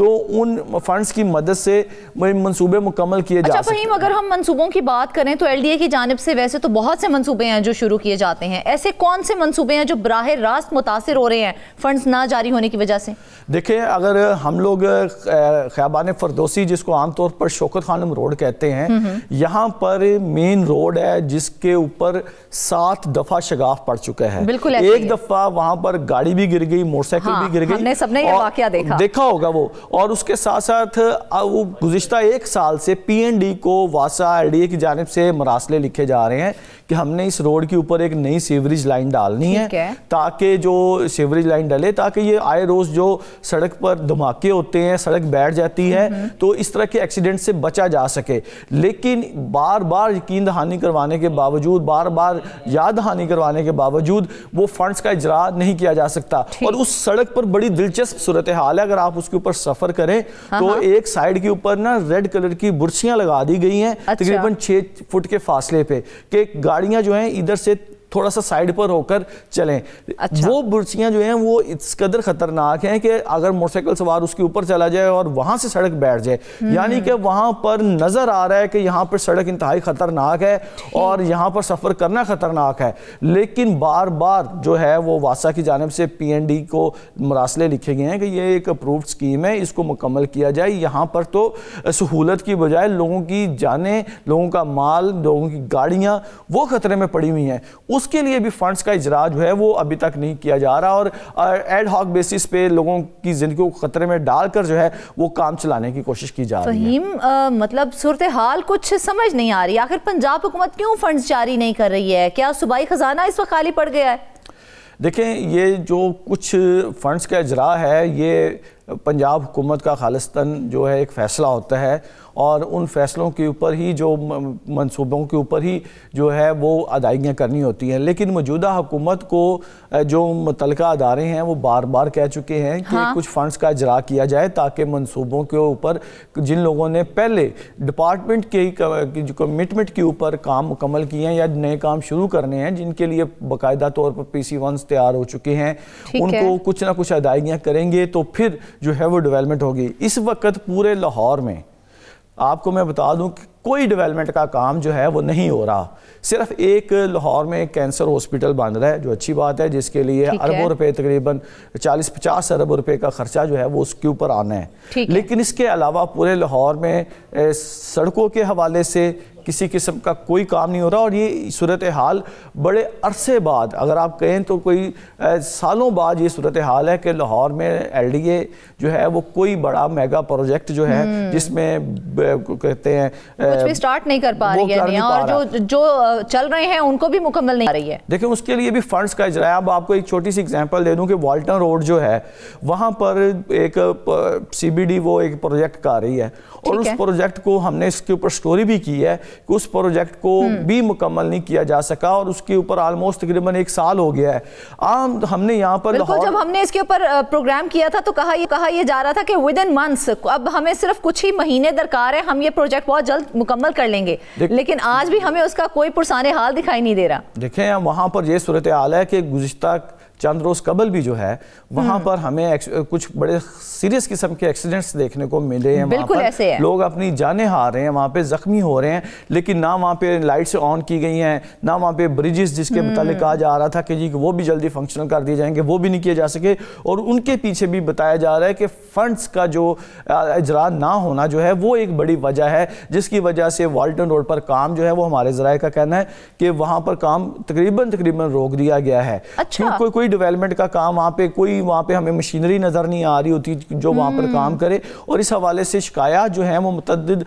تو ان فنڈز کی مدد سے منصوبے مکمل کیے جا سکتے ہیں۔ فہیم، اگر ہم منصوبوں کی بات کریں تو LDA کی جانب سے ویسے تو بہت سے منصوبے ہیں جو شروع کیے جاتے ہیں، ایسے کون سے منصوبے ہیں جو براہ راست متاثر ہو رہے ہیں فنڈز نہ جاری ہونے کی وجہ سے؟ دیکھیں، اگر ہم لوگ خیابان فردوسی جس کو عام طور پر شوکت خانم روڈ کہتے ہیں، یہاں پر مین روڈ ہے جس کے اوپر 7 دفعہ شگاف پڑ چکا ہے۔ ایک دفعہ وہاں پر گاڑی بھی گر گئی، موٹر سائیکل بھی گر گئی، ہم نے سب نے یہ واقعہ دیکھا ہوگا وہ، اور اس کے ساتھ ساتھ وہ گزشتہ 1 سال سے PND کو واسا LDA کی جانب سے مراسلے لکھے جا رہے ہیں کہ ہم نے اس روڈ کے اوپر ایک نئی سیوریج لائن ڈالنی ہے، تاکہ جو سیوریج لائن ڈلے تاکہ یہ آئے روز جو سڑک پر دھماکے ہوتے ہیں، سڑک بیٹھ جاتی ہے، تو اس طرح کے ایکسیڈنٹ سے بچا جا سکے۔ لیکن بار بار یقین دہانی کروانے کے باوجود، بار بار یاد دہانی کروانے کے باوجود وہ فنڈز کا اجرا نہیں کیا جا سکتا۔ اور اس سڑک پر بڑی دلچسپ صورتحال ہے، اگر آپ اس کے اوپر سفر کریں تو ایک سائیڈ کے اوپر نا ریڈ کلر کی برچیاں لگا دی گئی ہیں تقریباً 6 فٹ کے فاصلے پہ، کہ گاڑیاں جو ہیں ادھر سے تھوڑا سا سائیڈ پر ہو کر چلیں۔ وہ برچیاں جو ہیں وہ اس قدر خطرناک ہیں کہ اگر موٹر سائیکل سوار اس کے اوپر چلا جائے اور وہاں سے سڑک بیٹھ جائے، یعنی کہ وہاں پر نظر آ رہا ہے کہ یہاں پر سڑک انتہائی خطرناک ہے اور یہاں پر سفر کرنا خطرناک ہے، لیکن بار بار جو ہے وہ واسا کی جانب سے PND کو مراسلے لکھے گئے ہیں کہ یہ ایک اپرووڈ سکیم ہے، اس کو مکمل کیا جائے۔ یہاں پر تو سہولت کی بجائے لوگوں کی جانیں، لوگوں کا مال، لوگوں کی گاڑیاں وہ خطرے میں پڑی ہوئی ہیں، اس کے لیے بھی فنڈز کا اجرا جو ہے وہ ابھی تک نہیں کیا جا رہا، اور ایڈ ہاک بیسس پہ لوگوں کی زندگی کو خطرے میں ڈال کر جو ہے وہ کام چلانے کی کوشش کی جا رہی ہے۔ فہیم، مطلب صورتحال کچھ سمجھ نہیں آ رہی، آخر پنجاب حکومت کیوں فنڈز جاری نہیں کر رہی ہے؟ کیا صوبائی خزانہ اس وقت خالی پڑ گیا ہے؟ دیکھیں، یہ جو کچھ فنڈز کا اجرا ہے یہ پنجاب حکومت کا خالصتاً جو ہے ایک فیصلہ ہوتا ہے، اور ان فیصلوں کے اوپر ہی جو منصوبوں کے اوپر ہی جو ہے وہ ادائیگیاں کرنی ہوتی ہیں۔ لیکن موجودہ حکومت کو جو متعلقہ ادارے ہیں وہ بار بار کہہ چکے ہیں کہ کچھ فنڈز کا اجرا کیا جائے تاکہ منصوبوں کے اوپر جن لوگوں نے پہلے ڈپارٹمنٹ کی جو کمٹمنٹ کے اوپر کام مکمل کیے ہیں یا نئے کام شروع کرنے ہیں، جن کے لیے باقاعدہ طور پر PC1 تیار ہو چکے ہیں، ان کو کچھ نہ کچھ ادائیگیاں کریں گے تو پھر جو ہے وہ ڈیولپمنٹ ہوگی۔ اس وقت پورے لاہور میں آپ کو میں بتا دوں کہ کوئی ڈیولپمنٹ کا کام جو ہے وہ نہیں ہو رہا، صرف ایک لاہور میں کینسر ہاسپٹل بن رہا ہے جو اچھی بات ہے، جس کے لیے اربوں روپے تقریباً 40-50 ارب روپے کا خرچہ جو ہے وہ اس کے اوپر آنا ہے۔ لیکن اس کے علاوہ پورے لاہور میں سڑکوں کے حوالے سے کسی قسم کا کوئی کام نہیں ہو رہا، اور یہ صورتحال بڑے عرصے بعد، اگر آپ کہیں تو کوئی سالوں بعد یہ صورتحال ہے کہ لاہور میں LDA جو ہے وہ کوئی بڑا میگا پروجیکٹ جو ہے جس میں کہتے ہیں کچھ بھی سٹارٹ نہیں کر پا رہی ہے، اور جو چل رہے ہیں ان کو بھی مکمل نہیں آ رہی ہے۔ دیکھیں، اس کے لیے بھی فنڈز کا اجرا ہے۔ اب آپ کو ایک چھوٹی سی اگزامپل دے دوں کہ والٹن روڈ جو ہے وہاں پر ایک CBD وہ ایک پروجیکٹ کر رہی ہے، اور اس پروجیکٹ کو ہم نے اس کے اوپر سٹوری بھی کی ہے کہ اس پروجیکٹ کو بھی مکمل نہیں کیا جا سکا، اور اس کے اوپر آلموسٹ تقریباً 1 سال ہو گیا ہے۔ ہم نے یہاں پر جب ہم نے اس کے اوپر پروگرام کیا تھا تو کہا یہ جا رہا تھا کہ within months، اب ہمیں صرف کچھ ہی مہینے درکار ہے، ہم یہ پروجیکٹ بہت جلد مکمل کر لیں گے، لیکن آج بھی ہمیں اس کا کوئی پرسان حال دکھائی نہیں دے رہا۔ دیکھیں، وہاں پر یہ صورتحال ہے کہ گزشتہ چند روز قبل بھی جو ہے وہاں پر ہمیں کچھ بڑے سیریس قسم کے ایکسیڈنٹس دیکھنے کو ملے ہیں، وہاں پر لوگ اپنی جانیں ہار رہے ہیں، وہاں پہ زخمی ہو رہے ہیں، لیکن نہ وہاں پہ لائٹس آن کی گئی ہیں، نہ وہاں پہ بریجز جس کے متعلق کہا جا رہا تھا کہ جی وہ بھی جلدی فنکشنل کر دیے جائیں گے، وہ بھی نہیں کیے جا سکے، اور ان کے پیچھے بھی بتایا جا رہا ہے کہ فنڈز کا جو اجرا نہ ہونا جو ہے وہ ایک بڑی وجہ ہے، جس کی وجہ سے والٹن روڈ پر کام جو ہے وہ ہمارے ذرائع کا کہنا ہے کہ وہاں پر کام تقریباً روک دیا گیا ہے۔ کوئی ڈیولپمنٹ کا کام وہاں پہ ہمیں مشینری نظر نہیں آ رہی ہوتی جو وہاں پر کام کرے، اور اس حوالے سے شکایات جو ہیں وہ متعدد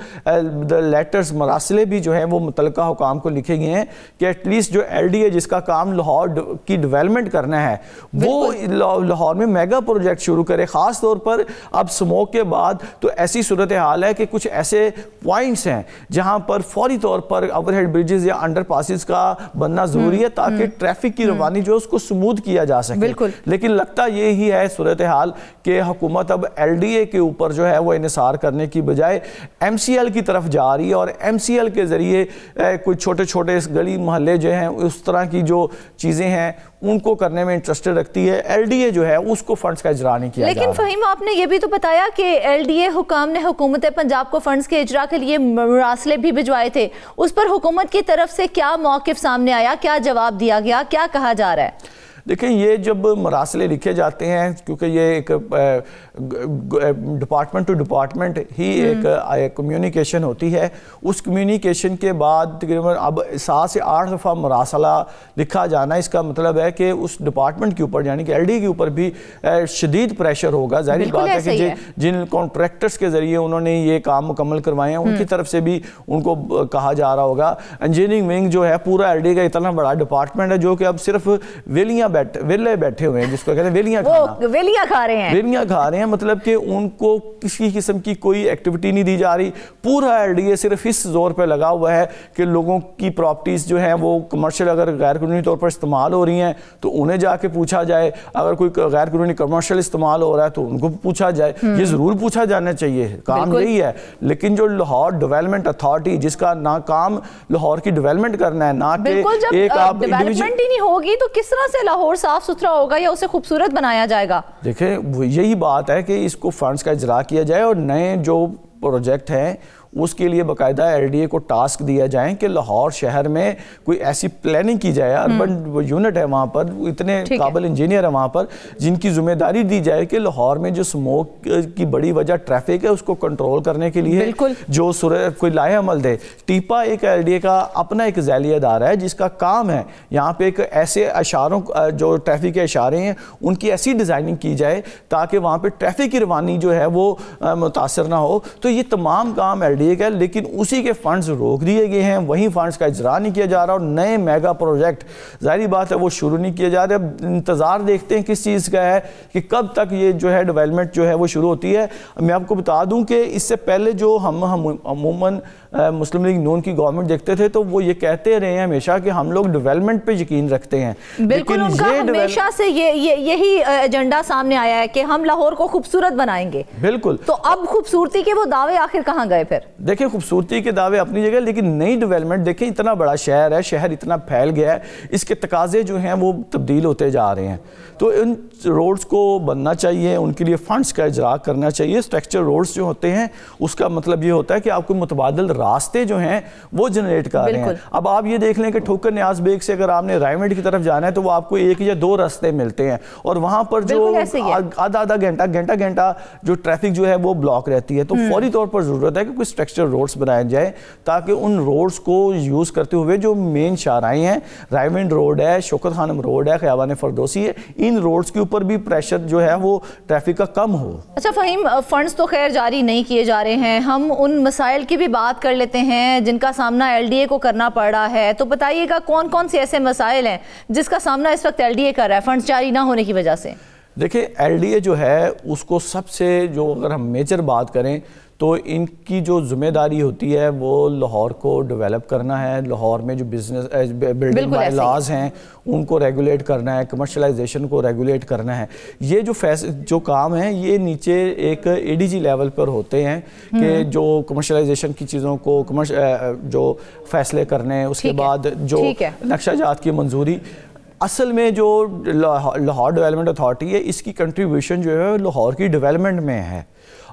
لیٹرز مراسلے بھی جو ہیں وہ متعلقہ حکام کو لکھے گئے ہیں کہ ایٹ لیسٹ جو LDA جس کا کام لاہور کی ڈیولپمنٹ کرنا ہے وہ لاہور میں میگا پروجیکٹ شروع کرے، خاص طور پر اب سموک کے بعد تو ایسی صورتحال ہے کہ کچھ ایسے پوائنٹس ہیں جہاں پر فوری طور پر اوور ہیڈ بریجز یا انڈر پاسز کا بننا ضروری ہے تاکہ ٹریفک کی روانی جو اس کو سموتھ کیا جا سکے. بالکل. لیکن لگتا یہی ہے صورتحال کہ حکومت اب LDA کے اوپر جو ہے وہ انحصار کرنے کی بجائے MCL کی طرف جا رہی ہے, اور MCL کے ذریعے کوئی چھوٹے چھوٹے گلی محلے جو ہیں اس طرح کی جو چیزیں ہیں ان کو کرنے میں انٹرسٹڈ رکھتی ہے. LDA جو ہے اس کو فنڈز کا اجرا نہیں کیا جا رہا. لیکن فہیم آپ نے یہ بھی تو بتایا کہ LDA حکام نے حکومت پنجاب کو فنڈز کے اجرا کے لیے مراسلے بھی بھجوائے تھے, اس پر حکومت کی طرف سے کیا موقف سامنے آیا, کیا جواب دیا گیا, کیا کہا جا رہا ہے؟ دیکھیں یہ جب مراسلے لکھے جاتے ہیں, کیونکہ یہ ایک ڈپارٹمنٹ ٹو ڈپارٹمنٹ ہی ایک کمیونیکیشن ہوتی ہے, اس کمیونیکیشن کے بعد تقریباً اب 7 سے 8 دفعہ مراسلہ لکھا جانا, اس کا مطلب ہے کہ اس ڈپارٹمنٹ کے اوپر یعنی کہ LDA کے اوپر بھی شدید پریشر ہوگا. ظاہری بات ہے کہ جن کانٹریکٹرز کے ذریعے انہوں نے یہ کام مکمل کروائے ہیں ان کی طرف سے بھی ان کو کہا جا رہا ہوگا. انجینئرنگ ونگ جو ہے پورا LDA کا اتنا بڑا ڈپارٹمنٹ ہے جو کہ اب صرف ویلے بیٹھے ہوئے ہیں, جس کو کہتے ہیں ویلیاں کھا رہے ہیں, مطلب کہ ان کو کسی قسم کی کوئی ایکٹیویٹی نہیں دی جا رہی. پورا LDA صرف اس زور پہ لگا ہوا ہے کہ لوگوں کی پراپرٹیز جو ہیں وہ کمرشل اگر غیر قانونی طور پر استعمال ہو رہی ہیں تو انہیں جا کے پوچھا جائے, اگر کوئی غیر قانونی کمرشل استعمال ہو رہا ہے تو ان کو پوچھا جائے. یہ ضرور پوچھا جانا چاہیے, کام یہی ہے. لیکن جو لاہور ڈیولپمنٹ اتھارٹی جس کا نہ کام لاہور کی ڈیولپمنٹ کرنا ہے, نہ کہ ایک آپ ڈیولپمنٹ ہی نہیں ہوگی تو کس طرح سے لاہور صاف ستھرا ہوگا یا اسے خوبصورت بنایا جائے گا؟ دیکھیں یہی بات ہے کہ اس کو فنڈز کا اجرا کیا جائے اور نئے جو پروجیکٹ ہیں اس کے لیے باقاعدہ LDA کو ٹاسک دیا جائیں کہ لاہور شہر میں کوئی ایسی پلاننگ کی جائے, اربن یونٹ ہے وہاں پر, اتنے قابل انجینئر ہیں وہاں پر, جن کی ذمہ داری دی جائے کہ لاہور میں جو سموک کی بڑی وجہ ٹریفک ہے اس کو کنٹرول کرنے کے لیے جو کوئی لائحہ عمل دے. ٹیپا ایک LDA کا اپنا ایک ذیلی ادارہ ہے جس کا کام ہے یہاں پہ ایک ایسے اشاروں جو ٹریفک کے اشارے ہیں ان کی ایسی ڈیزائننگ کی جائے تاکہ وہاں پہ ٹریفک کی روانی جو ہے وہ متاثر نہ ہو. تو یہ تمام کام LDA کا, لیکن اسی کے فنڈز روک دیے گئے ہیں, وہیں فنڈز کا اجرا نہیں کیا جا رہا, اور نئے میگا پروجیکٹ ظاہری بات ہے وہ شروع نہیں کیے جا رہے. اب انتظار دیکھتے ہیں کس چیز کا ہے کہ کب تک یہ جو ہے ڈیولپمنٹ جو ہے وہ شروع ہوتی ہے. میں آپ کو بتا دوں کہ اس سے پہلے جو ہم عموماً مسلم لیگ نون کی گورنمنٹ دیکھتے تھے تو وہ یہ کہتے رہے ہیں ہمیشہ کہ ہم لوگ ڈیولپمنٹ پہ یقین رکھتے ہیں. بالکل, ان کا ہمیشہ سے یہی ایجنڈا سامنے آیا ہے کہ ہم لاہور کو خوبصورت بنائیں گے. بالکل. تو اب خوبصورتی کے وہ دعوے آخر کہاں گئے پھر؟ دیکھیں خوبصورتی کے دعوے اپنی جگہ, لیکن نئی ڈیولپمنٹ دیکھیں اتنا بڑا شہر ہے, شہر اتنا پھیل گیا ہے, اس کے تقاضے جو ہیں وہ تبدیل ہوتے جا رہے ہیں. تو ان روڈز کو بننا چاہیے, ان کے لیے فنڈز کا اجرا کرنا چاہیے. اسٹرکچر روڈز جو ہوتے ہیں اس کا مطلب یہ ہوتا ہے کہ آپ کو متبادل راستے جو ہیں وہ جنریٹ کر رہے ہیں. اب آپ یہ دیکھ لیں کہ ٹھوکر نیاز بیگ سے اگر آپ نے رائمنڈ کی طرف جانا ہے تو وہ آپ کو 1 یا 2 راستے ملتے ہیں, اور وہاں پر جو آدھا گھنٹہ جو ٹریفک جو ہے وہ بلاک رہتی ہے. تو فوری طور پر ضرورت ہے کہ کوئی اسٹرکچر روڈز بنائے جائے تاکہ ان روڈز کو یوز کرتے ہوئے جو مین شاہراہیں ہیں, رائمنڈ روڈ ہے, شوکت خانم روڈ ہے, خیابان فردوسی ہے, ان روڈز کے اوپر بھی پریشر جو ہے وہ ٹریفک کا کم ہو. اچھا فہیم, فنڈز تو خیر جاری نہیں کیے جا رہے ہیں, ہم ان مسائل کی بھی بات کر لیتے ہیں جن کا سامنا LDA کو کرنا پڑ رہا ہے. تو بتائیے گا کون کون سے ایسے مسائل ہیں جس کا سامنا اس وقت LDA کر رہا ہے فنڈز جاری نہ ہونے کی وجہ سے؟ دیکھیں LDA جو ہے اس کو سب سے جو اگر ہم میجر بات کریں تو ان کی جو ذمہ داری ہوتی ہے وہ لاہور کو ڈیولپ کرنا ہے, لاہور میں جو بزنس بلڈنگ بائی لاز ہیں ان کو ریگولیٹ کرنا ہے, کمرشلائزیشن کو ریگولیٹ کرنا ہے. یہ جو کام ہیں یہ نیچے ایک ADG لیول پر ہوتے ہیں کہ جو کمرشلائزیشن کی چیزوں کو جو فیصلے کرنے, اس کے بعد جو نقشہ جات کی منظوری. اصل میں جو لاہور ڈیولپمنٹ اتھارٹی ہے اس کی کنٹریبیوشن جو ہے لاہور کی ڈیولپمنٹ میں ہے.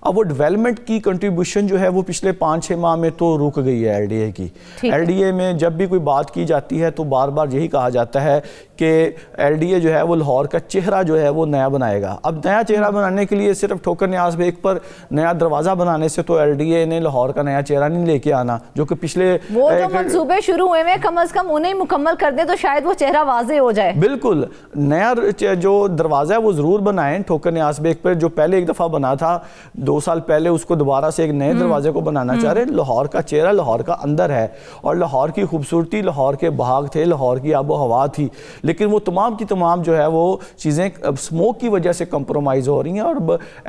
اب وہ ڈیولپمنٹ کی کنٹریبیوشن جو ہے وہ پچھلے 5-6 ماہ میں تو رک گئی ہے LDA کی. LDA میں جب بھی کوئی بات کی جاتی ہے تو بار بار یہی کہا جاتا ہے کہ LDA جو ہے وہ لاہور کا چہرہ جو ہے وہ نیا بنائے گا. اب نیا چہرہ بنانے کے لیے صرف ٹھوکر نیاز بیگ پر نیا دروازہ بنانے سے تو LDA نے لاہور کا نیا چہرہ نہیں لے کے آنا, جو کہ پچھلے وہ جو منصوبے شروع ہوئے ہیں کم از کم انہیں مکمل کر دیں تو شاید وہ چہرہ واضح ہو جائے. بالکل, نیا جو دروازہ ہے وہ ضرور بنائیں. ٹھوکر نیاز بیگ پر جو پہلے ایک دفعہ بنا تھا 2 سال پہلے, اس کو دوبارہ سے ایک نئے دروازے کو بنانا چاہ رہے. لاہور کا چہرہ لاہور کا اندر ہے, اور لاہور کی خوبصورتی لاہور کے باغ تھے, لاہور کی آب و ہوا تھی, لیکن وہ تمام کی تمام جو ہے وہ چیزیں سموک کی وجہ سے کمپرومائز ہو رہی ہیں. اور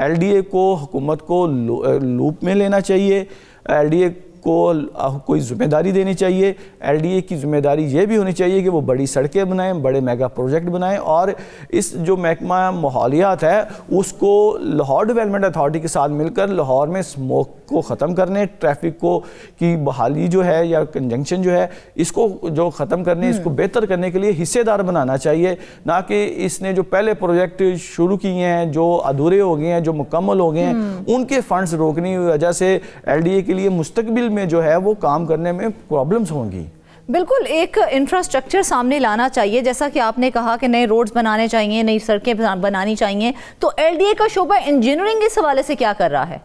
LDA کو, حکومت کو لوپ میں لینا چاہیے. LDA کو کوئی ذمہ داری دینی چاہیے. LDA کی ذمہ داری یہ بھی ہونی چاہیے کہ وہ بڑی سڑکیں بنائیں, بڑے میگا پروجیکٹ بنائیں, اور اس جو محکمہ ماحولیات ہے اس کو لاہور ڈیولپمنٹ اتھارٹی کے ساتھ مل کر لاہور میں اسموک کو ختم کرنے, ٹریفک کو کی بحالی جو ہے یا کنجنکشن جو ہے اس کو جو ختم کرنے, اس کو بہتر کرنے کے لیے حصے دار بنانا چاہیے, نہ کہ اس نے جو پہلے پروجیکٹ شروع کیے ہیں جو ادھورے ہو گئے ہیں, جو مکمل ہو گئے ہیں, ان کے فنڈز روکنے کی وجہ سے LDA کے لیے مستقبل میں جو ہے وہ کام کرنے میں پرابلمز ہوں گی. بالکل ایک انفراسٹرکچر سامنے لانا چاہیے, جیسا کہ آپ نے کہا کہ نئے روڈز بنانے چاہیے, نئی سڑکیں بنانی چاہیے, تو LDA کا شعبہ انجینئرنگ اس حوالے سے کیا کر رہا ہے؟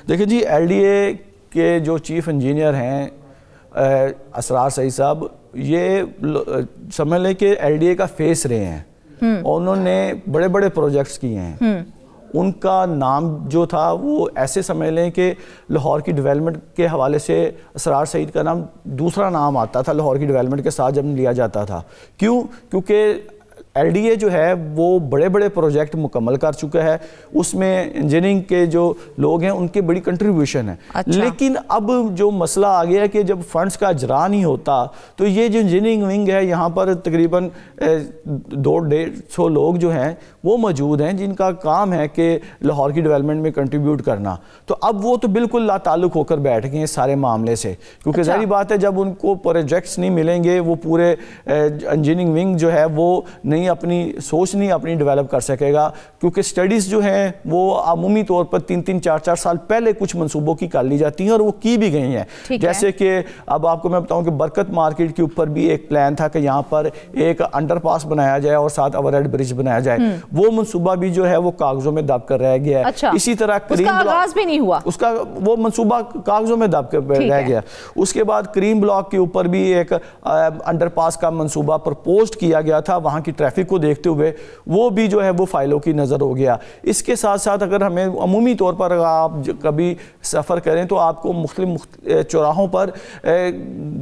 دیکھیں جی, LDA کے جو چیف انجینئر ہیں اسرار سعید صاحب, یہ سمجھ لیں کہ LDA کا فیس رہے ہیں, اور انہوں نے بڑے بڑے پروجیکٹس کیے ہیں. ان کا نام جو تھا وہ ایسے سمجھ لیں کہ لاہور کی ڈیولپمنٹ کے حوالے سے اسرار سعید کا نام دوسرا نام آتا تھا لاہور کی ڈیولپمنٹ کے ساتھ جب لیا جاتا تھا. کیونکہ LDA جو ہے وہ بڑے بڑے پروجیکٹ مکمل کر چکا ہے, اس میں انجینئرنگ کے جو لوگ ہیں ان کی بڑی کنٹریبیوشن ہے. لیکن اب جو مسئلہ آ گیا ہے کہ جب فنڈز کا اجرا نہیں ہوتا تو یہ جو انجینئرنگ ونگ ہے یہاں پر تقریباً 200-150 لوگ جو ہیں وہ موجود ہیں جن کا کام ہے کہ لاہور کی ڈیولپمنٹ میں کنٹریبیوٹ کرنا. تو اب وہ تو بالکل لا تعلق ہو کر بیٹھ گئے ہیں سارے معاملے سے, کیونکہ ظاہری بات ہے جب ان کو پروجیکٹس نہیں ملیں گے وہ پورے انجینئرنگ ونگ جو ہے وہ نہیں اپنی سوچ نہیں اپنی ڈیولپ کر سکے گا, کیونکہ سٹڈیز جو ہیں وہ عمومی طور پر 3-3 4-4 سال پہلے کچھ منصوبوں کی کر لی جاتی ہیں اور وہ کی بھی گئی ہیں. جیسے کہ اب آپ کو میں بتاؤں کہ برکت مارکیٹ کے اوپر بھی ایک پلان تھا کہ یہاں پر ایک انڈر پاس بنایا جائے اور ساتھ اوور ہیڈ برج بنایا جائے, وہ منصوبہ بھی جو ہے وہ کاغذوں میں دب کر رہ گیا ہے. اسی طرح کریم آغاز بھی نہیں ہوا, اس کا وہ منصوبہ کاغذوں میں دب کر رہ گیا. اس کے بعد کریم بلاک کے اوپر بھی ایک انڈر پاس کا منصوبہ پرپوزڈ کیا گیا تھا, وہاں کی ٹریفک کو دیکھتے ہوئے وہ بھی جو ہے وہ فائلوں کی نظر ہو گیا. اس کے ساتھ ساتھ اگر ہمیں عمومی طور پر اگر آپ کبھی سفر کریں تو آپ کو مختلف چوراہوں پر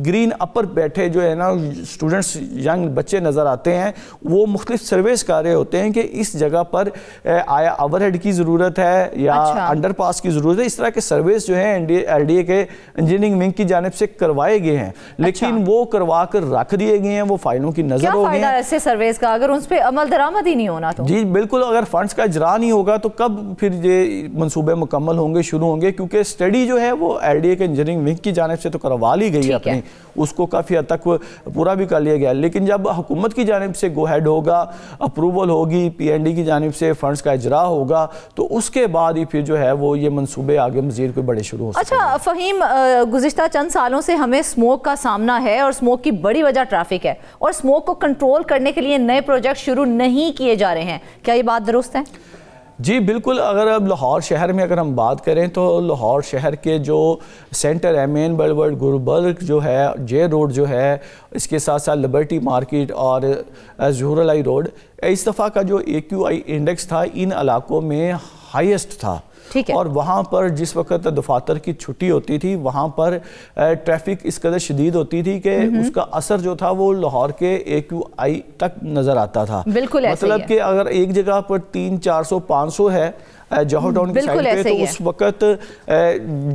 گرین اپر بیٹھے جو ہے نا اسٹوڈنٹس ینگ بچے نظر آتے ہیں, وہ مختلف سرویز کر رہے ہوتے ہیں کہ اس جگہ پر آیا اوور ہیڈ کی ضرورت ہے یا انڈر پاس کی ضرورت ہے. اس طرح کے سرویز جو ہیں LDA کے انجینئرنگ ونگ کی جانب سے کروائے گئے ہیں, لیکن وہ کروا کر رکھ دیے گئے ہیں, وہ فائلوں کی نظر ہو گئی ہیں. کیا فائدہ ایسے سرویز کا اگر اس پہ عمل درآمد ہی نہیں ہونا؟ تو جی بالکل, اگر فنڈز کا اجرا نہیں ہوگا تو کب پھر یہ منصوبے مکمل ہوں گے, شروع ہوں گے, کیونکہ اسٹڈی جو ہے وہ LDA کے انجینئرنگ ونگ کی جانب سے تو کروا لی گئی ہے اپنی, اس کو کافی حد تک پورا بھی کر لیا گیا. لیکن جب حکومت کی جانب سے گو ہیڈ ہوگا, اپروول ہوگی, PND کی جانب سے فنڈز کا اجرا ہوگا, تو اس کے بعد ہی پھر جو ہے وہ یہ منصوبے آگے مزید کوئی بڑے شروع ہو سکتے ہیں. اچھا فہیم, گزشتہ چند سالوں سے ہمیں اسموک کا سامنا ہے اور اسموک کی بڑی وجہ ٹریفک ہے, اور اسموک کو کنٹرول کرنے کے لیے نئے پروجیکٹ شروع نہیں کیے جا رہے ہیں, کیا یہ بات درست ہے؟ جی بالکل, اگر اب لاہور شہر میں اگر ہم بات کریں تو لاہور شہر کے جو سینٹر ہے, مین بلورڈ گربرگ جو ہے, جے روڈ جو ہے, اس کے ساتھ ساتھ لبرٹی مارکیٹ اور ظہور علائی روڈ, اس دفعہ کا جو AQI انڈیکس تھا ان علاقوں میں ہائیسٹ تھا. اور وہاں پر جس وقت دفاتر کی چھٹی ہوتی تھی وہاں پر ٹریفک اس قدر شدید ہوتی تھی کہ اس کا اثر جو تھا وہ لاہور کے AQI تک نظر آتا تھا. مطلب کہ اگر ایک جگہ پر 300-400-500 ہے جوہر ٹاؤن کی سائڈ پہ, تو اس وقت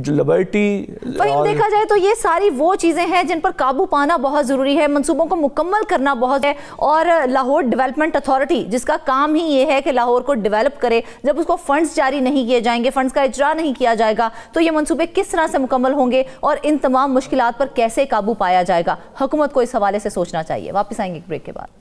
لبرٹی دیکھا جائے تو یہ ساری وہ چیزیں ہیں جن پر قابو پانا بہت ضروری ہے, منصوبوں کو مکمل کرنا بہت ہے, اور لاہور ڈیولپمنٹ اتھارٹی جس کا کام ہی یہ ہے کہ لاہور کو ڈیولپ کرے, جب اس کو فنڈز جاری نہیں کیے جائیں گے, فنڈز کا اجرا نہیں کیا جائے گا, تو یہ منصوبے کس طرح سے مکمل ہوں گے اور ان تمام مشکلات پر کیسے قابو پایا جائے گا؟ حکومت کو اس حوالے سے سوچنا چاہیے. واپس آئیں گے ایک بریک کے بعد.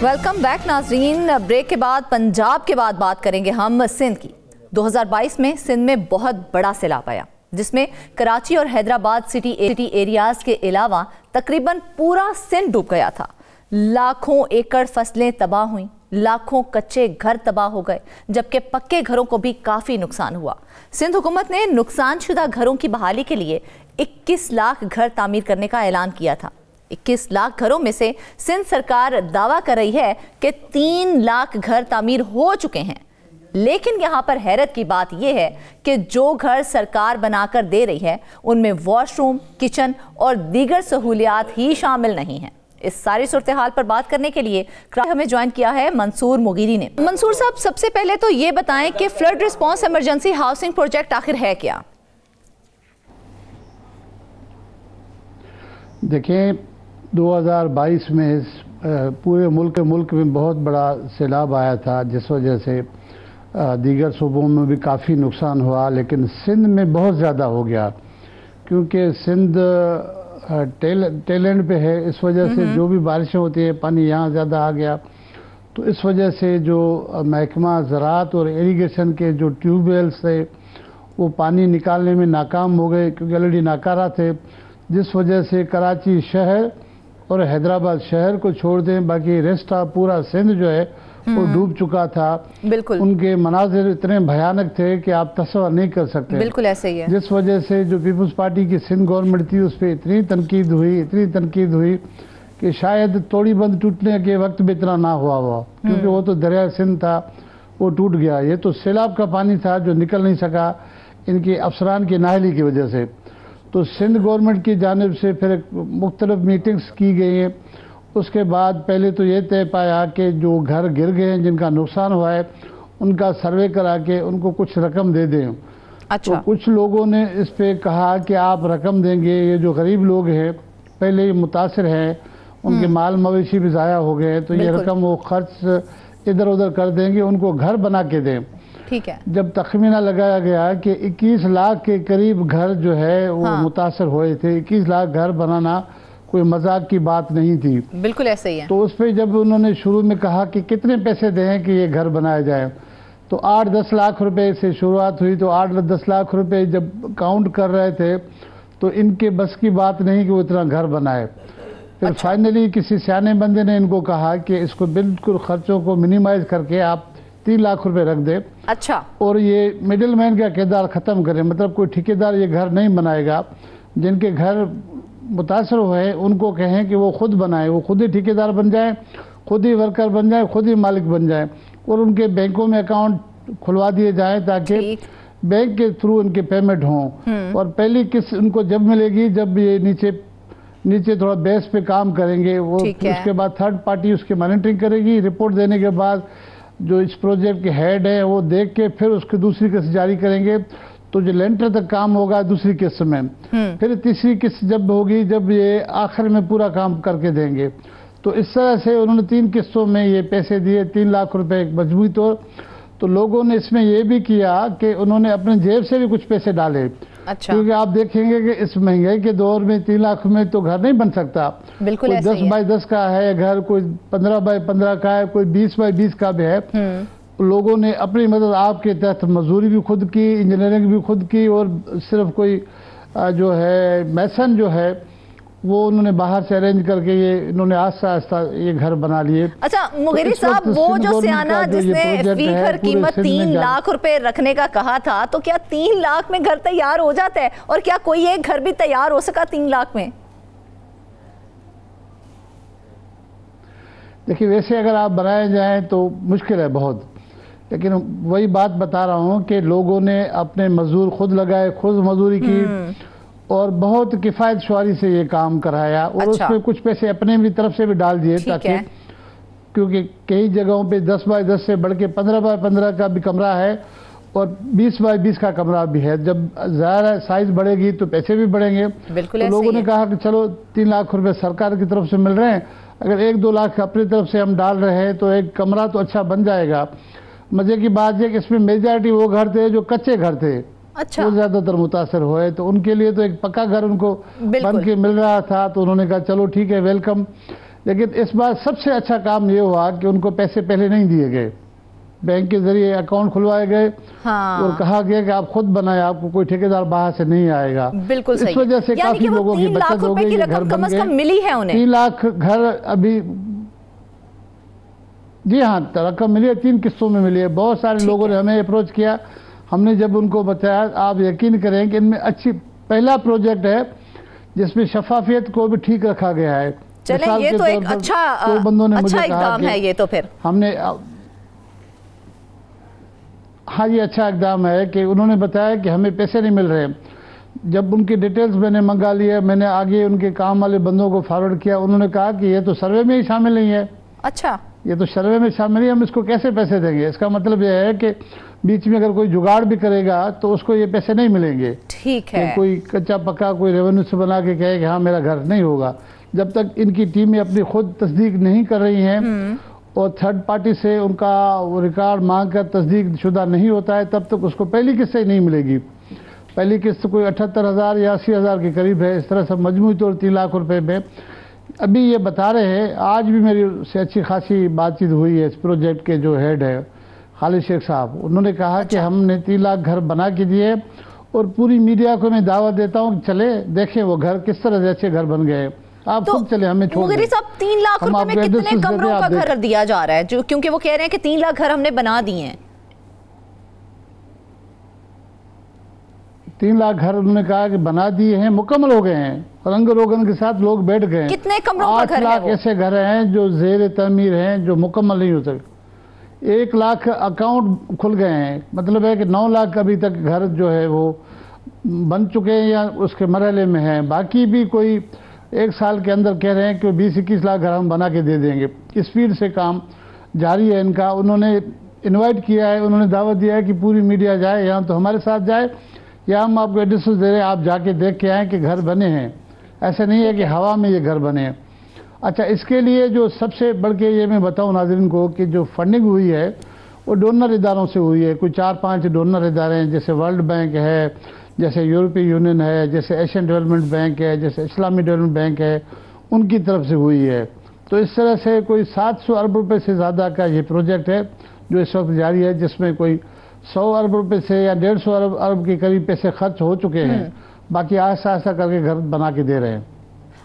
ویلکم بیک ناظرین. بریک کے بعد پنجاب کے بعد بات کریں گے ہم سندھ کی. 2022 میں سندھ میں بہت بڑا سیلاب آیا جس میں کراچی اور حیدرآباد سٹی ایریاز کے علاوہ تقریباً پورا سندھ ڈوب گیا تھا. لاکھوں ایکڑ فصلیں تباہ ہوئیں, لاکھوں کچے گھر تباہ ہو گئے, جبکہ پکے گھروں کو بھی کافی نقصان ہوا. سندھ حکومت نے نقصان شدہ گھروں کی بحالی کے لیے 21 لاکھ گھر تعمیر کرنے کا اعلان کیا تھا. 21 لاکھ گھروں میں سے سندھ سرکار دعویٰ کر رہی ہے کہ 3 لاکھ گھر تعمیر ہو چکے ہیں. لیکن یہاں پر حیرت کی بات یہ ہے کہ جو گھر سرکار بنا کر دے رہی ہے ان میں واش روم، کچن اور دیگر سہولیات ہی شامل نہیں ہیں۔ اس ساری صورتحال پر بات کرنے کے لیے ہمیں جوائن کیا ہے منصور مغیری نے۔ منصور صاحب، سب سے پہلے تو یہ بتائیں کہ flood response emergency housing project آخر ہے کیا؟ دیکھیں، 2022 میں پورے ملک میں بہت بڑا سیلاب آیا تھا، جس وجہ سے دیگر صوبوں میں بھی کافی نقصان ہوا، لیکن سندھ میں بہت زیادہ ہو گیا کیونکہ سندھ ٹیل اینڈ پہ ہے۔ اس وجہ سے جو بھی بارشیں ہوتی ہیں پانی یہاں زیادہ آ گیا، تو اس وجہ سے جو محکمہ زراعت اور ایریگیشن کے جو ٹیوب ویلز تھے وہ پانی نکالنے میں ناکام ہو گئے کیونکہ آلریڈی ناکارہ تھے، جس وجہ سے کراچی شہر اور حیدرآباد شہر کو چھوڑ دیں باقی ریسٹ آف پورا سندھ جو ہے وہ ڈوب چکا تھا۔ بالکل، ان کے مناظر اتنے بھیانک تھے کہ آپ تصور نہیں کر سکتے۔ بالکل ایسے ہی ہے، جس وجہ سے جو پیپلز پارٹی کی سندھ گورنمنٹ تھی اس پہ اتنی تنقید ہوئی کہ شاید توڑی بند ٹوٹنے کے وقت بھی اتنا نہ ہوا کیونکہ وہ تو دریا سندھ تھا، وہ ٹوٹ گیا۔ یہ تو سیلاب کا پانی تھا جو نکل نہیں سکا ان کے افسران کی نااہلی کی وجہ سے۔ تو سندھ گورنمنٹ کی جانب سے پھر مختلف میٹنگز کی گئی ہیں۔ اس کے بعد پہلے تو یہ طے پایا کہ جو گھر گر گئے ہیں جن کا نقصان ہوا ہے ان کا سروے کرا کے ان کو کچھ رقم دے دیں۔ تو کچھ لوگوں نے اس پہ کہا کہ آپ رقم دیں گے، یہ جو غریب لوگ ہیں پہلے ہی متاثر ہیں، ان کے مال مویشی بھی ضائع ہو گئے، تو یہ رقم وہ خرچ ادھر ادھر کر دیں گے، ان کو گھر بنا کے دیں۔ ٹھیک ہے، جب تخمینہ لگایا گیا کہ 21 لاکھ کے قریب گھر جو ہے وہ متاثر ہوئے تھے، 21 لاکھ گھر بنانا کوئی مذاق کی بات نہیں تھی۔ بالکل ایسے ہی ہے۔ تو اس پہ جب انہوں نے شروع میں کہا کہ کتنے پیسے دیں کہ یہ گھر بنایا جائے، تو 8-10 لاکھ روپے سے شروعات ہوئی۔ تو 8-10 لاکھ روپے جب کاؤنٹ کر رہے تھے تو ان کے بس کی بات نہیں کہ وہ اتنا گھر بنائے۔ پھر فائنلی کسی سیانے بندے نے ان کو کہا کہ اس کو بالکل خرچوں کو منیمائز کر کے آپ 3 لاکھ روپے رکھ دیں، اچھا، اور یہ مڈل مین کا کردار ختم کریں، مطلب کوئی ٹھیکیدار یہ گھر نہیں بنائے گا، جن کے گھر متاثر ہوئے ان کو کہیں کہ وہ خود بنائیں، وہ خود ہی ٹھیکیدار بن جائیں، خود ہی ورکر بن جائیں، خود ہی مالک بن جائیں، اور ان کے بینکوں میں اکاؤنٹ کھلوا دیے جائیں تاکہ بینک کے تھرو ان کے پیمنٹ ہوں۔ اور پہلی قسط ان کو جب ملے گی جب یہ نیچے تھوڑا بیس پہ کام کریں گے، وہ اس کے بعد تھرڈ پارٹی اس کی مانیٹرنگ کرے گی، رپورٹ دینے کے بعد جو اس پروجیکٹ کے ہیڈ ہے وہ دیکھ کے پھر اس کی دوسری قسط جاری کریں گے، تو جو لینٹر تک کام ہوگا دوسری قسط میں، پھر تیسری قسط جب ہوگی جب یہ آخر میں پورا کام کر کے دیں گے۔ تو اس طرح سے انہوں نے 3 قسطوں میں یہ پیسے دیے، 3 لاکھ روپے مجموعی طور۔ تو لوگوں نے اس میں یہ بھی کیا کہ انہوں نے اپنے جیب سے بھی کچھ پیسے ڈالے، کیونکہ آپ دیکھیں گے کہ اس مہنگائی کے دور میں 3 لاکھ میں تو گھر نہیں بن سکتا۔ کوئی 10 بائی 10 کا ہے گھر، کوئی 15 بائی 15 کا ہے، کوئی 20 بائی 20 کا بھی ہے۔ لوگوں نے اپنی مدد آپ کے تحت مزدوری بھی خود کی، انجینئرنگ بھی خود کی، اور صرف کوئی جو ہے میسن جو ہے وہ انہوں نے باہر سے ارینج کر کے یہ انہوں نے آہستہ آہستہ یہ گھر بنا لیے۔ اچھا مغیری صاحب، وہ جو سیانہ جس نے فی گھر قیمت 3 لاکھ روپے رکھنے کا کہا تھا، تو کیا 3 لاکھ میں گھر تیار ہو جاتا ہے؟ اور کیا کوئی ایک گھر بھی تیار ہو سکا 3 لاکھ میں؟ دیکھیں، ویسے اگر آپ بنائے جائیں تو مشکل ہے بہت، لیکن وہی بات بتا رہا ہوں کہ لوگوں نے اپنے مزدور خود لگائے، خود مزدوری کی، اور بہت کفایت شعاری سے یہ کام کرایا، اور اس میں کچھ پیسے اپنے بھی طرف سے بھی ڈال دیے، تاکہ کیونکہ کئی جگہوں پہ 10 بائی 10 سے بڑھ کے 15 بائی 15 کا بھی کمرہ ہے اور 20 بائی 20 کا کمرہ بھی ہے۔ جب ظاہر سائز بڑھے گی تو پیسے بھی بڑھیں گے۔ تو لوگوں نے کہا کہ چلو 3 لاکھ روپے سرکار کی طرف سے مل رہے ہیں، اگر 1-2 لاکھ اپنی طرف سے ہم ڈال رہے ہیں تو ایک کمرہ تو اچھا بن جائے گا۔ مزے کی بات یہ کہ اس میں میجارٹی وہ گھر تھے جو کچے گھر تھے، وہ زیادہ تر متاثر ہوئے، تو ان کے لیے تو ایک پکا گھر ان کو بن کے مل رہا تھا، تو انہوں نے کہا چلو ٹھیک ہے، ویلکم۔ لیکن اس بار سب سے اچھا کام یہ ہوا کہ ان کو پیسے پہلے نہیں دیے گئے، بینک کے ذریعے اکاؤنٹ کھلوائے گئے، اور کہا گیا کہ آپ خود بنائیں، آپ کو کوئی ٹھیکیدار باہر سے نہیں آئے گا۔ بالکل صحیح، اس وجہ سے کافی لوگوں کی بچت ہو گئی، گھر بن گئے۔ 3 لاکھ گھر ابھی، جی ہاں، رقم ملی ہے، 3 قسطوں میں ملی ہے۔ بہت سارے لوگوں نے ہمیں اپروچ کیا، ہم نے جب ان کو بتایا، آپ یقین کریں کہ ان میں اچھی پہلا پروجیکٹ ہے جس میں شفافیت کو بھی ٹھیک رکھا گیا ہے۔ چلیں، یہ تو ایک اچھا اقدام ہے، یہ تو پھر ہم نے ہاں یہ اچھا اقدام ہے کہ انہوں نے بتایا کہ ہمیں پیسے نہیں مل رہے. جب ان کی ڈیٹیلز میں نے منگا لی ہے, میں نے آگے ان کے کام والے بندوں کو فارورڈ کیا, انہوں نے کہا کہ یہ تو سروے میں ہی شامل نہیں ہے. اچھا, یہ تو سروے میں شامل نہیں ہے, ہم اس کو کیسے پیسے دیں گے؟ اس کا مطلب یہ ہے کہ بیچ میں اگر کوئی جگاڑ بھی کرے گا تو اس کو یہ پیسے نہیں ملیں گے. ٹھیک ہے. کوئی کچا پکا کوئی ریونیو سے بنا کے کہے کہ ہاں میرا گھر نہیں ہوگا. جب تک ان کی ٹیمیں اپنی خود تصدیق نہیں کر رہی ہیں اور تھرڈ پارٹی سے ان کا ریکارڈ مانگ کر تصدیق شدہ نہیں ہوتا ہے, تب تک اس کو پہلی قسط ہی نہیں ملے گی. پہلی قسط کوئی 78,000 یا 80,000 کے قریب ہے, اس طرح سے مجموعی طور 3 لاکھ روپے میں. ابھی یہ بتا رہے ہیں, آج بھی میری سے اچھی خاصی بات چیت ہوئی ہے اس پروجیکٹ کے جو ہیڈ ہے خالد شیخ صاحب, انہوں نے کہا کہ ہم نے 3 لاکھ گھر بنا کے دیے اور پوری میڈیا کو میں دعوت دیتا ہوں کہ چلے دیکھیں وہ گھر کس طرح سے اچھے گھر بن گئے, آپ خود چلے, ہمیں چھوڑ دیں. مغری صاحب 3 لاکھ روپے میں کتنے کمروں کا گھر دیا جا رہا ہے؟ کیونکہ وہ کہہ رہے ہیں کہ 3 لاکھ گھر ہم نے بنا دیے ہیں. 3 لاکھ گھر انہوں نے کہا کہ بنا دیے ہیں, مکمل ہو گئے ہیں, رنگ روگن کے ساتھ لوگ بیٹھ گئے ہیں. کتنے کمروں کا گھر ہے؟ 8 لاکھ ایسے گھر ہیں جو زیر تعمیر ہیں, جو مکمل نہیں ہو سکتے. 1 لاکھ اکاؤنٹ کھل گئے ہیں, مطلب ہے کہ 9 لاکھ ابھی تک گھر جو ہے وہ بن چکے ہیں یا اس کے مرحلے میں ہیں. باقی بھی کوئی 1 سال کے اندر کہہ رہے ہیں کہ 20-21 لاکھ گھر ہم بنا کے دے دیں گے. اسپیڈ سے کام جاری ہے ان کا. انہوں نے انوائٹ کیا ہے, انہوں نے دعوت دیا ہے کہ پوری میڈیا جائے, یہاں تو ہمارے ساتھ جائے یا ہم آپ کو ایڈریسز دے رہے ہیں, آپ جا کے دیکھ کے آئیں کہ گھر بنے ہیں. ایسا نہیں ہے کہ ہوا میں یہ گھر بنے ہیں. اچھا, اس کے لیے جو سب سے بڑھ کے یہ میں بتاؤں ناظرین کو کہ جو فنڈنگ ہوئی ہے وہ ڈونر اداروں سے ہوئی ہے. کوئی 4-5 ڈونر ادارے ہیں, جیسے ورلڈ بینک ہے, جیسے یورپی یونین ہے, جیسے ایشین ڈیولپمنٹ بینک ہے, جیسے اسلامی ڈیولپمنٹ بینک ہے, ان کی طرف سے ہوئی ہے. تو اس طرح سے کوئی 700 ارب روپے سے زیادہ کا یہ پروجیکٹ ہے جو اس وقت جاری ہے, جس میں کوئی 100 ارب روپے سے یا 150 ارب کے قریب پیسے خرچ ہو چکے ہیں. باقی آہستہ آہستہ کر کے گھر بنا کے دے رہے ہیں.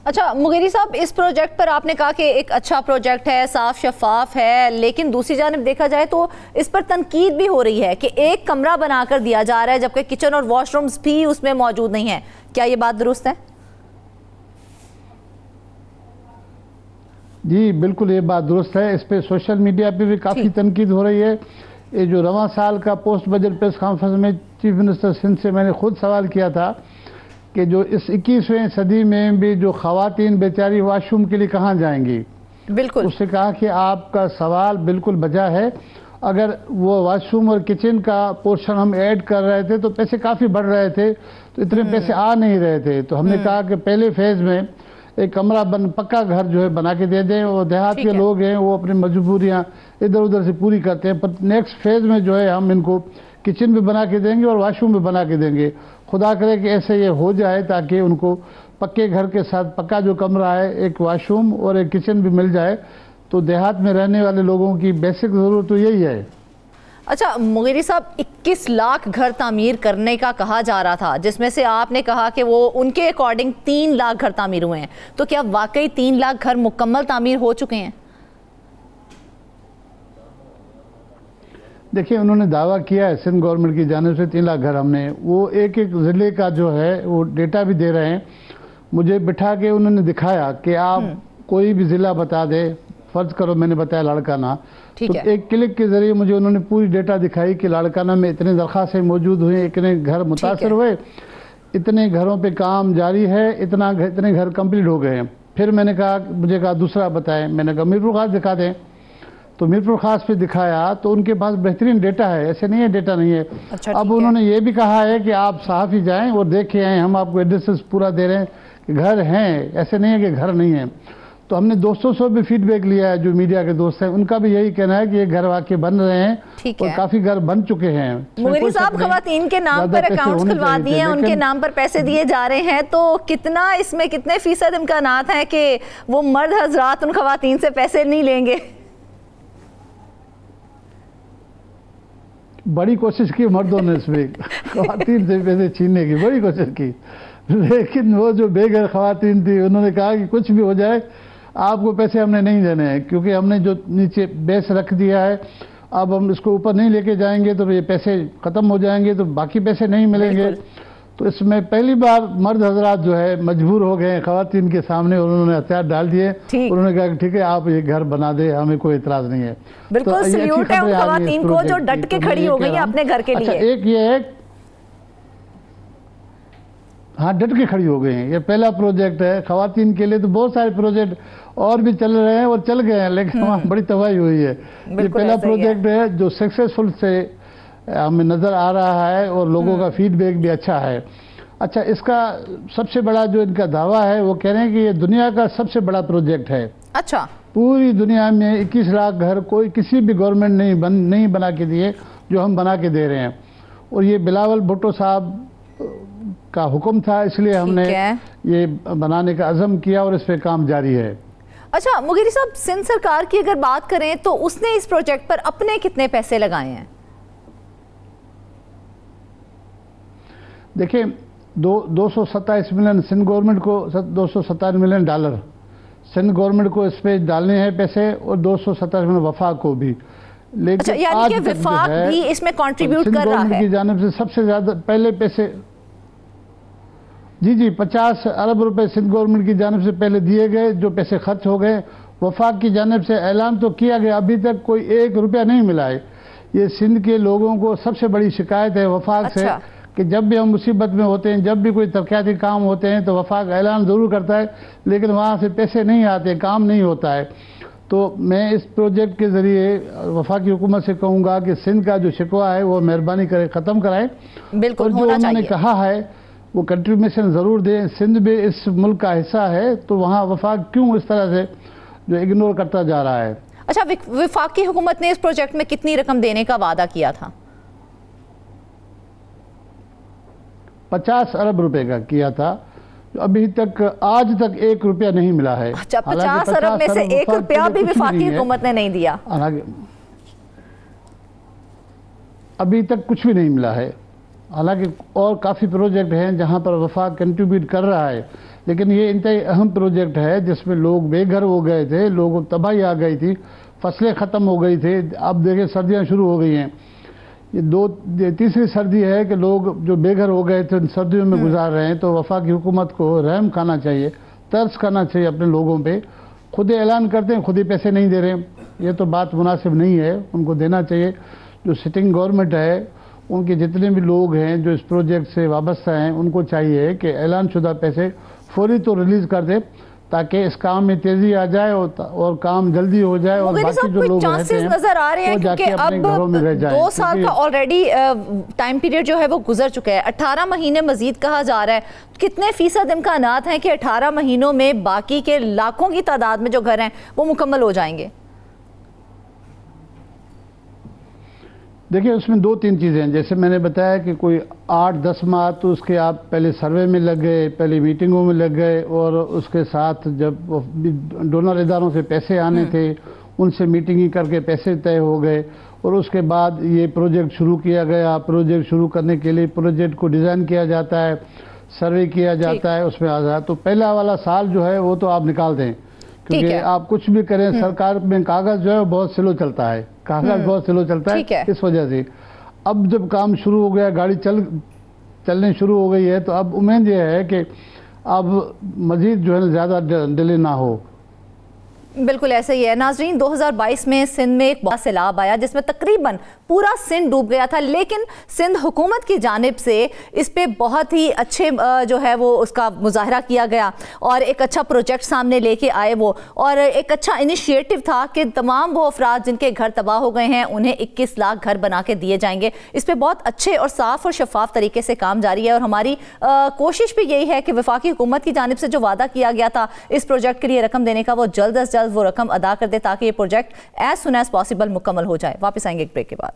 اچھا مغیری صاحب, اس پروجیکٹ پر آپ نے کہا کہ ایک اچھا پروجیکٹ ہے, صاف شفاف ہے, لیکن دوسری جانب دیکھا جائے تو اس پر تنقید بھی ہو رہی ہے کہ ایک کمرہ بنا کر دیا جا رہا ہے جبکہ کچن اور واش رومز بھی اس میں موجود نہیں ہیں. کیا یہ بات درست ہے؟ جی بالکل یہ بات درست ہے. اس پہ سوشل میڈیا پہ بھی کافی تنقید ہو رہی ہے. یہ جو رواں سال کا پوسٹ بجٹ پریس کانفرنس میں چیف منسٹر سندھ سے میں نے خود سوال کیا تھا کہ جو اس 21ویں صدی میں بھی جو خواتین بیچاری واش روم کے لیے کہاں جائیں گی. بالکل. اس سے کہا کہ آپ کا سوال بالکل بجا ہے. اگر وہ واش روم اور کچن کا پورشن ہم ایڈ کر رہے تھے تو پیسے کافی بڑھ رہے تھے, تو اتنے پیسے آ نہیں رہے تھے. تو ہم نے کہا کہ پہلے فیز میں ایک کمرہ پکا گھر جو ہے بنا کے دے دیں, اور دیہات کے لوگ ہیں وہ اپنی مجبوریاں ادھر ادھر سے پوری کرتے ہیں. پر نیکسٹ فیز میں جو ہے ہم ان کو کچن بھی بنا کے دیں گے اور واش روم بھی بنا کے دیں گے. خدا کرے کہ ایسے یہ ہو جائے تاکہ ان کو پکے گھر کے ساتھ پکا جو کمرہ ہے, ایک واش روم اور ایک کچن بھی مل جائے. تو دیہات میں رہنے والے لوگوں کی بیسک ضرورت تو یہی ہے. اچھا مغیری صاحب, 21 لاکھ گھر تعمیر کرنے کا کہا جا رہا تھا, جس میں سے آپ نے کہا کہ وہ ان کے اکارڈنگ 3 لاکھ گھر تعمیر ہوئے ہیں. تو کیا واقعی 3 لاکھ گھر مکمل تعمیر ہو چکے ہیں؟ دیکھیں, انہوں نے دعویٰ کیا ہے سندھ گورنمنٹ کی جانب سے 3 لاکھ گھر ہم نے, وہ ایک ایک ضلع کا جو ہے وہ ڈیٹا بھی دے رہے ہیں. مجھے بٹھا کے انہوں نے دکھایا کہ آپ کوئی بھی ضلع بتا دے, فرض کرو میں نے بتایا لاڑکانہ, تو ایک کلک کے ذریعے مجھے انہوں نے پوری ڈیٹا دکھائی کہ لاڑکانہ میں اتنے درخواستیں موجود ہوئے, اتنے گھر متاثر ہوئے, اتنے گھروں پہ کام جاری ہے, اتنے گھر کمپلیٹ ہو گئے ہیں. پھر میں نے کہا, مجھے کہا دوسرا بتائیں. میں نے کہا میرپور خاص دکھا دیں. تو میرپور خاص پہ دکھایا تو ان کے پاس بہترین ڈیٹا ہے, ایسے نہیں ہے ڈیٹا نہیں ہے. اب انہوں نے یہ بھی کہا ہے کہ آپ صحافی جائیں اور دیکھیں آئیں, ہم آپ کو ایڈریسز پورا دے رہے ہیں کہ گھر ہیں, ایسے نہیں ہے کہ گھر نہیں ہیں. تو ہم نے دوستوں سے بھی فیڈ بیک لیا ہے, جو میڈیا کے دوست ہیں ان کا بھی یہی کہنا ہے کہ یہ گھر واقعی بن رہے ہیں اور کافی گھر بن چکے ہیں. مغیری صاحب, خواتین کے نام پر اکاؤنٹس کھلوا دیے ہیں, ان کے نام پر پیسے دیے جا رہے ہیں, تو کتنا اس میں کتنے فیصد امکانات ہیں کہ وہ مرد حضرات ان خواتین سے پیسے نہیں لیں گے؟ بڑی کوشش کی مردوں نے اس میں خواتین سے پیسے چھیننے کی بڑی کوشش کی, لیکن وہ جو بے گھر خواتین تھی انہوں نے کہا کہ کچھ بھی ہو جائے آپ کو پیسے ہم نے نہیں دینے ہیں, کیونکہ ہم نے جو نیچے بیس رکھ دیا ہے اب ہم اس کو اوپر نہیں لے کے جائیں گے تو یہ پیسے ختم ہو جائیں گے, تو باقی پیسے نہیں ملیں گے. تو اس میں پہلی بار مرد حضرات جو ہے مجبور ہو گئے خواتین کے سامنے اور انہوں نے ہتھیار ڈال دیے. انہوں نے کہا کہ ٹھیک ہے آپ یہ گھر بنا دے, ہمیں کوئی اعتراض نہیں ہے. بالکل سلیوٹ ہے ان خواتین کو جو ڈٹ کے کھڑی ہو گئی ہیں اپنے گھر کے لیے. اچھا ایک یہ ہے, ہاں ڈٹ کے کھڑی ہو گئی ہیں. یہ پہلا پروجیکٹ ہے خواتین کے لیے. تو بہت سارے پروجیکٹ اور بھی چل رہے ہیں اور چل گئے ہیں, لیکن وہاں بڑی تباہی ہوئی ہے. یہ پہلا پروجیکٹ ہے جو سکسیسفل سے ہمیں نظر آ رہا ہے اور لوگوں کا فیڈ بیک بھی اچھا ہے. اچھا اس کا سب سے بڑا جو ان کا دعویٰ ہے وہ کہہ رہے ہیں کہ یہ دنیا کا سب سے بڑا پروجیکٹ ہے. اچھا پوری دنیا میں 21 لاکھ گھر کوئی کسی بھی گورنمنٹ نہیں بنا کے دیے جو ہم بنا کے دے رہے ہیں. اور یہ بلاول بھٹو صاحب کا حکم تھا, اس لیے ہم نے یہ بنانے کا عزم کیا اور اس پہ کام جاری ہے. اچھا مغیری صاحب, سندھ سرکار کی اگر بات کریں تو اس نے اس پروجیکٹ پر اپنے کتنے پیسے لگائے ہیں؟ دیکھیں 227 ملین سندھ گورنمنٹ کو, 257 ملین ڈالر سندھ گورنمنٹ کو اس پہ ڈالنے ہیں پیسے, اور 227 ملین وفاق کو بھی. لیکن یعنی کہ وفاق بھی اس میں کنٹریبیوٹ کر رہا ہے. سندھ گورنمنٹ کی جانب سے سب سے زیادہ پہلے پیسے, جی 50 ارب روپے سندھ گورنمنٹ کی جانب سے پہلے دیے گئے, جو پیسے خرچ ہو گئے. وفاق کی جانب سے اعلان تو کیا گیا, ابھی تک کوئی 1 روپیہ نہیں ملا ہے. یہ سندھ کے لوگوں کو سب سے بڑی شکایت ہے وفاق سے کہ جب بھی ہم مصیبت میں ہوتے ہیں, جب بھی کوئی ترقیاتی کام ہوتے ہیں تو وفاق اعلان ضرور کرتا ہے, لیکن وہاں سے پیسے نہیں آتے, کام نہیں ہوتا ہے. تو میں اس پروجیکٹ کے ذریعے وفاقی حکومت سے کہوں گا کہ سندھ کا جو شکوہ ہے وہ مہربانی کرے ختم کرائے, اور جو انہوں نے کہا ہے وہ کنٹریبیوشن ضرور دیں. سندھ بھی اس ملک کا حصہ ہے, تو وہاں وفاق کیوں اس طرح سے جو اگنور کرتا جا رہا ہے. اچھا وفاقی حکومت نے اس پروجیکٹ میں کتنی رقم دینے کا وعدہ کیا تھا؟ 50 ارب روپے کا کیا تھا, ابھی تک آج تک 1 روپیہ نہیں ملا ہے. اچھا 50 ارب میں سے 1 روپیہ بھی وفاقی حکومت نے نہیں دیا؟ ابھی تک کچھ بھی نہیں ملا ہے. حالانکہ اور کافی پروجیکٹ ہیں جہاں پر وفاق کنٹریبیوٹ کر رہا ہے, لیکن یہ انتہائی اہم پروجیکٹ ہے جس میں لوگ بے گھر ہو گئے تھے, لوگوں تباہی آ گئی تھی, فصلیں ختم ہو گئی تھی. اب دیکھیں سردیاں شروع ہو گئی ہیں, یہ تیسری سردی ہے کہ لوگ جو بے گھر ہو گئے تھے سردیوں میں گزار رہے ہیں. تو وفاقی حکومت کو رحم کھانا چاہیے, ترس کرنا چاہیے اپنے لوگوں پہ. خود ہی اعلان کرتے ہیں, خود ہی پیسے نہیں دے رہے ہیں, یہ تو بات مناسب نہیں ہے. ان کو دینا چاہیے. جو سٹنگ گورنمنٹ ہے ان کے جتنے بھی لوگ ہیں جو اس پروجیکٹ سے وابستہ ہیں, ان کو چاہیے کہ اعلان شدہ پیسے فوری تو ریلیز کر دے تاکہ اس کام میں تیزی آ جائے اور کام جلدی ہو جائے, اور باقی جو لوگ رہتے ہیں نظر آ رہے ہیں وہ جا کے اپنے گھروں میں رہ جائیں. 2 سال کا آلریڈی ٹائم پیریڈ جو ہے وہ گزر چکا ہے, 18 مہینے مزید کہا جا رہا ہے. کتنے فیصد امکانات ہیں کہ 18 مہینوں میں باقی کے لاکھوں کی تعداد میں جو گھر ہیں وہ مکمل ہو جائیں گے؟ دیکھیں اس میں 2-3 چیزیں ہیں. جیسے میں نے بتایا کہ کوئی 8-10 ماہ تو اس کے آپ پہلے سروے میں لگ گئے, پہلے میٹنگوں میں لگ گئے, اور اس کے ساتھ جب ڈونر اداروں سے پیسے آنے تھے ان سے میٹنگیں کر کے پیسے طے ہو گئے, اور اس کے بعد یہ پروجیکٹ شروع کیا گیا. پروجیکٹ شروع کرنے کے لیے پروجیکٹ کو ڈیزائن کیا جاتا ہے, سروے کیا جاتا ہے, اس میں آزاد. تو پہلا والا سال جو ہے وہ تو آپ نکال دیں, کیونکہ آپ کچھ بھی کریں سرکار میں کاغذ جو ہے بہت سلو چلتا ہے, کاغذ بہت سلو چلتا ہے. اس وجہ سے اب جب کام شروع ہو گیا, گاڑی چلنے شروع ہو گئی ہے, تو اب امید یہ ہے کہ اب مزید جو ہے زیادہ ڈیلے نہ ہو. بالکل ایسا ہی ہے. ناظرین 2022 میں سندھ میں ایک بڑا سیلاب آیا جس میں تقریباً پورا سندھ ڈوب گیا تھا, لیکن سندھ حکومت کی جانب سے اس پہ بہت ہی اچھے جو ہے وہ اس کا مظاہرہ کیا گیا, اور ایک اچھا پروجیکٹ سامنے لے کے آئے وہ, اور ایک اچھا انیشیٹو تھا کہ تمام وہ افراد جن کے گھر تباہ ہو گئے ہیں انہیں 21 لاکھ گھر بنا کے دیے جائیں گے. اس پہ بہت اچھے اور صاف اور شفاف طریقے سے کام جاری ہے, اور ہماری کوشش بھی یہی ہے کہ وفاقی حکومت کی جانب سے جو وعدہ کیا گیا تھا اس پروجیکٹ کے لیے رقم دینے کا, وہ جلد از جلد وہ رقم ادا کر دے تاکہ یہ project as soon as possible مکمل ہو جائے. واپس آئیں گے ایک بریک کے بعد.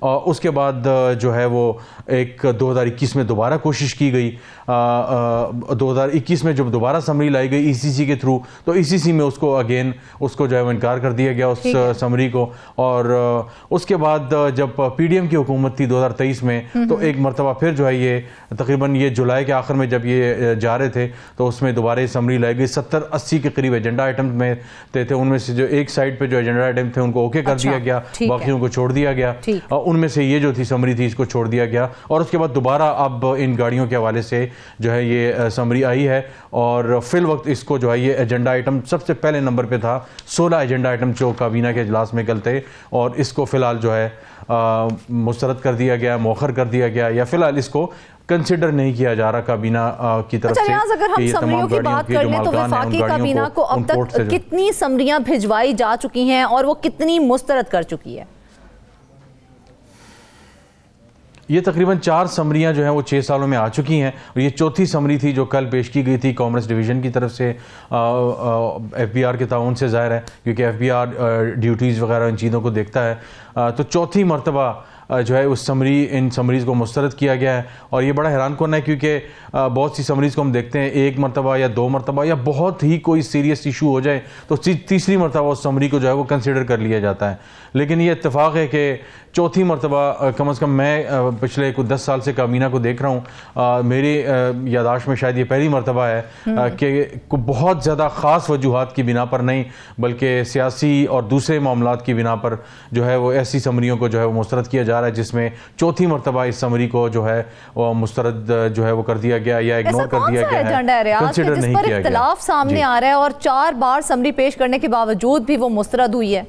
اس کے بعد جو ہے وہ ایک 2021 میں دوبارہ کوشش کی گئی. 2021 میں جب دوبارہ سمری لائی گئی ECC کے تھرو, تو ECC میں اس کو اگین اس کو جو ہے وہ انکار کر دیا گیا اس سمری کو. اور اس کے بعد جب PDM کی حکومت تھی 2023 میں, تو ایک مرتبہ پھر جو ہے یہ تقریباً یہ جولائی کے آخر میں جب یہ جا رہے تھے تو اس میں دوبارہ سمری لائی گئی. 70-80 کے قریب ایجنڈا آئٹم میں تھے, ان میں سے جو ایک سائڈ پہ جو ایجنڈا آئٹم تھے ان کو اوکے کر دیا گیا, باقیوں کو چھوڑ دیا گیا. ان میں سے یہ جو تھی سمری تھی اس کو چھوڑ دیا گیا. اور اس کے بعد دوبارہ اب ان گاڑیوں کے حوالے سے جو ہے یہ سمری آئی ہے, اور فی الوقت اس کو جو ہے یہ ایجنڈا آئٹم سب سے پہلے نمبر پہ تھا. 16 ایجنڈا آئٹم جو کابینہ کے اجلاس میں کل تھے, اور اس کو فی الحال جو ہے مسترد کر دیا گیا, مؤخر کر دیا گیا, یا فی الحال اس کو کنسیڈر نہیں کیا جا رہا کابینہ کی طرف سے. اگر ہم سمریوں کی بات کر لیں تو وفاقی کابینہ کو اب تک کتنی سمریاں بھجوائی جا چکی ہیں اور وہ کتنی مسترد کر چکی ہے؟ یہ تقریباً 4 سمریاں جو ہیں وہ 6 سالوں میں آ چکی ہیں, اور یہ چوتھی سمری تھی جو کل پیش کی گئی تھی کامرس ڈویژن کی طرف سے FBR کے تعاون سے, ظاہر ہے کیونکہ FBR ڈیوٹیز وغیرہ ان چیزوں کو دیکھتا ہے. تو چوتھی مرتبہ جو ہے اس ان سمریز کو مسترد کیا گیا ہے, اور یہ بڑا حیران کن ہے کیونکہ بہت سی سمریز کو ہم دیکھتے ہیں ایک مرتبہ یا 2 مرتبہ یا بہت ہی کوئی سیریس ایشو ہو جائے تو تیسری مرتبہ اس سمری کو جو ہے وہ کنسیڈر کر لیا جاتا ہے. لیکن یہ اتفاق ہے کہ چوتھی مرتبہ کم از کم میں پچھلے 10 سال سے کابینہ کو دیکھ رہا ہوں, میری یاداشت میں شاید یہ پہلی مرتبہ ہے کہ بہت زیادہ خاص وجوہات کی بنا پر نہیں بلکہ سیاسی اور دوسرے معاملات کی بنا پر جو ہے وہ ایسی سمریوں کو جو ہے وہ مسترد کیا جا رہا ہے, جس میں چوتھی مرتبہ اس سمری کو جو ہے وہ مسترد جو ہے وہ کر دیا گیا یا اگنور کر دیا گیا ہے, کنسیڈر نہیں کیا گیا. اختلاف سامنے آ رہا ہے اور 4 بار سمری پیش کرنے کے باوجود بھی وہ مسترد ہوئی ہے.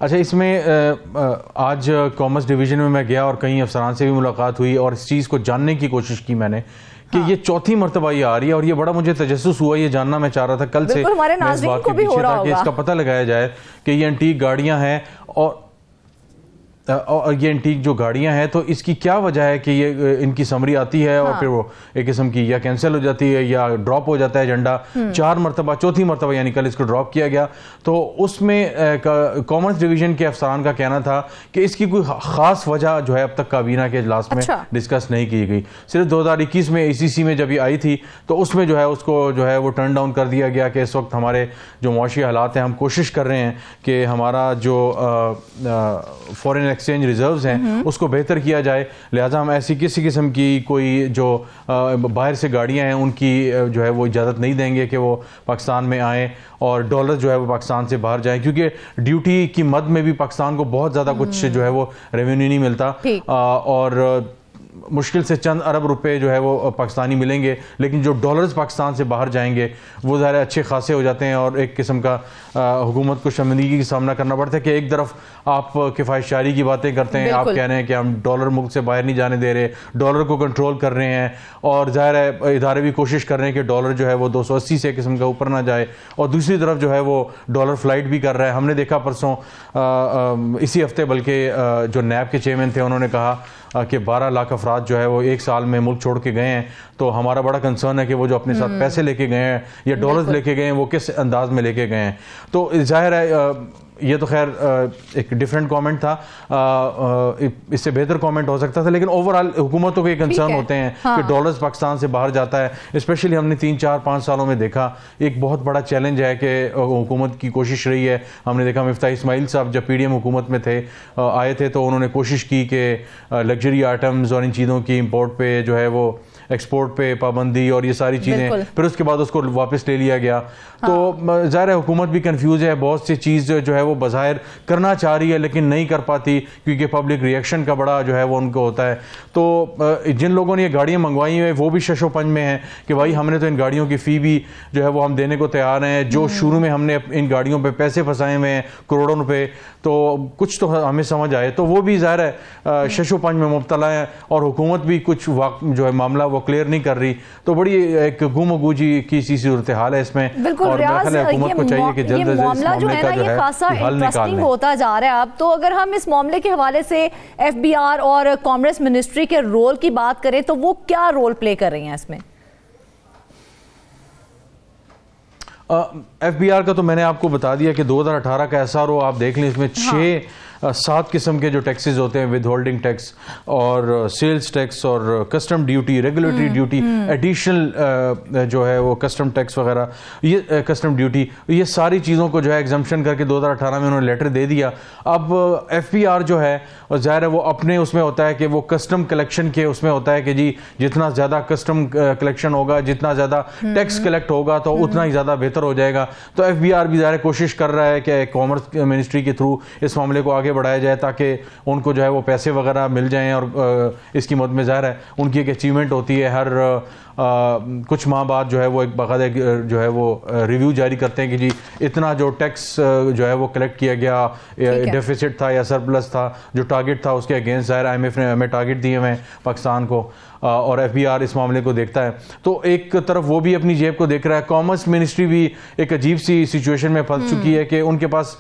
اچھا, اس میں آج کامرس ڈویژن میں گیا اور کئی افسران سے بھی ملاقات ہوئی اور اس چیز کو جاننے کی کوشش کی میں نے کہ یہ چوتھی مرتبہ یہ آ رہی ہے, اور یہ بڑا مجھے تجسس ہوا, یہ جاننا میں چاہ رہا تھا کل سے اس بات کے پیچھے تاکہ اس کا پتہ لگایا جائے کہ یہ انٹیک گاڑیاں ہیں اور یہ انٹیک جو گاڑیاں ہیں تو اس کی کیا وجہ ہے کہ یہ ان کی سمری آتی ہے اور پھر وہ ایک قسم کی یا کینسل ہو جاتی ہے یا ڈراپ ہو جاتا ہے ایجنڈا. 4 مرتبہ, چوتھی مرتبہ یعنی کل اس کو ڈراپ کیا گیا. تو اس میں کامرس ڈویژن کے افسران کا کہنا تھا کہ اس کی کوئی خاص وجہ جو ہے اب تک کابینہ کے اجلاس میں ڈسکس نہیں کی گئی. صرف 2021 میں ECC میں جب یہ آئی تھی تو اس میں جو ہے اس کو جو ہے وہ ٹرن ڈاؤن کر دیا گیا کہ اس وقت ہمارے جو معاشی حالات ہیں, ہم کوشش کر رہے ہیں کہ ہمارا جو فورن ایکسچینج ریزروز ہیں اس کو بہتر کیا جائے, لہٰذا ہم ایسی کسی قسم کی کوئی جو باہر سے گاڑیاں ہیں ان کی جو ہے وہ اجازت نہیں دیں گے کہ وہ پاکستان میں آئیں اور ڈالر جو ہے وہ پاکستان سے باہر جائیں, کیونکہ ڈیوٹی کی مد میں بھی پاکستان کو بہت زیادہ کچھ جو ہے وہ ریونیو نہیں ملتا, اور مشکل سے چند ارب روپے جو ہے وہ پاکستانی ملیں گے, لیکن جو ڈالرز پاکستان سے باہر جائیں گے وہ ظاہر اچھے خاصے ہو جاتے ہیں, اور ایک قسم کا حکومت کو شرمندگی کا سامنا کرنا پڑتا ہے کہ ایک طرف آپ کفایت شعاری کی باتیں کرتے ہیں, آپ کہہ رہے ہیں کہ ہم ڈالر ملک سے باہر نہیں جانے دے رہے, ڈالر کو کنٹرول کر رہے ہیں, اور ظاہر ہے ادارے بھی کوشش کر رہے ہیں کہ ڈالر جو ہے وہ 280 سے قسم کا اوپر نہ جائے, اور دوسری طرف جو ہے وہ ڈالر فلائٹ بھی کر رہا ہے. ہم نے دیکھا پرسوں اسی ہفتے بلکہ جو نیب کے چیئرمین تھے انہوں نے کہا کہ 12 لاکھ افراد جو ہے وہ 1 سال میں ملک چھوڑ کے گئے ہیں, تو ہمارا بڑا کنسرن ہے کہ وہ جو اپنے ساتھ پیسے لے کے گئے ہیں یا ڈالرز لے کے گئے ہیں وہ کس انداز میں لے کے گئے ہیں. تو ظاہر ہے یہ تو خیر ایک ڈیفرنٹ کامنٹ تھا, اس سے بہتر کامنٹ ہو سکتا تھا, لیکن اوورآل حکومتوں کے کنسرن ہوتے ہیں کہ ڈالرز پاکستان سے باہر جاتا ہے. اسپیشلی ہم نے 3-4-5 سالوں میں دیکھا ایک بہت بڑا چیلنج ہے کہ حکومت کی کوشش رہی ہے. ہم نے دیکھا مفتاح اسماعیل صاحب جب PDM حکومت میں تھے آئے تھے تو انہوں نے کوشش کی کہ لگژری آئٹمز اور ان چیزوں کی امپورٹ پہ جو ہے وہ ایکسپورٹ پہ پابندی اور یہ ساری چیزیں, پھر اس کے بعد اس کو واپس لے لیا گیا. تو ظاہر ہے حکومت بھی کنفیوز ہے, بہت سی چیز جو ہے وہ بظاہر کرنا چاہ رہی ہے لیکن نہیں کر پاتی کیونکہ پبلک ریئیکشن کا بڑا جو ہے وہ ان کو ہوتا ہے. تو جن لوگوں نے یہ گاڑیاں منگوائی ہیں وہ بھی شش و پنج میں ہیں کہ بھائی ہم نے تو ان گاڑیوں کی فی بھی جو ہے وہ ہم دینے کو تیار ہیں, جو شروع میں ہم نے ان گاڑیوں پہ پیسے پھنسائے ہوئے ہیں کروڑوں روپے, تو کچھ تو ہمیں سمجھ آئے. تو وہ بھی ظاہر ہے شش و پنج میں مبتلا ہیں, اور حکومت بھی کچھ جو ہے معاملہ وہ کلیئر نہیں کر رہی. تو بڑی ایک گم و گوجی کی سی صورتحال ہے اس میں, اور میرا خیال ہے حکومت کو چاہیے کہ جلد از جلد اس معاملے کا جو ہے حل نکال لیں. ہوتا جا رہا ہے اب تو. اگر ہم اس معاملے کے حوالے سے FBR اور کامرس منسٹری کے رول کی بات کریں تو وہ کیا رول پلے کر رہی ہیں اس میں؟ FBR کا تو میں نے آپ کو بتا دیا کہ 2018 کا SRO آپ دیکھ لیں، اس میں 7 قسم کے جو ٹیکسز ہوتے ہیں، ود ہولڈنگ ٹیکس اور سیلز ٹیکس اور custom duty, regulatory duty, additional جو ہے وہ کسٹم ٹیکس وغیرہ، یہ کسٹم ڈیوٹی، یہ ساری چیزوں کو جو ہے ایگزمپشن کر کے 2018 میں انہوں نے لیٹر دے دیا. اب FBR جو ہے ظاہر ہے وہ اپنے اس میں ہوتا ہے کہ وہ کسٹم کلیکشن کے اس میں ہوتا ہے کہ جی جتنا زیادہ کسٹم کلیکشن ہوگا، جتنا زیادہ ٹیکس کلیکٹ ہوگا تو اتنا ہی زیادہ بہتر ہو جائے گا. تو FBR بھی ظاہر کوشش کر رہا ہے کہ کامرس منسٹری کے تھرو اس معاملے کو آگے بڑھایا جائے تاکہ ان کو جو ہے وہ پیسے وغیرہ مل جائیں. اور اس کی مد میں ظاہر ہے ان کی ایک اچیومنٹ ہوتی ہے، ہر کچھ ماہ بعد جو ہے وہ ایک باقاعدہ جو ہے وہ ریویو جاری کرتے ہیں کہ جی اتنا جو ٹیکس جو ہے وہ کلیکٹ کیا گیا، ڈیفیسٹ تھا یا سرپلس تھا، جو ٹارگٹ تھا اس کے اگینسٹ ظاہر IMF نے ہمیں ٹارگٹ دیے ہوئے ہیں پاکستان کو، اور FBR اس معاملے کو دیکھتا ہے. تو ایک طرف وہ بھی اپنی جیب کو دیکھ رہا ہے، کامرس منسٹری بھی ایک عجیب سی سچویشن میں پھنس چکی ہے کہ ان کے پاس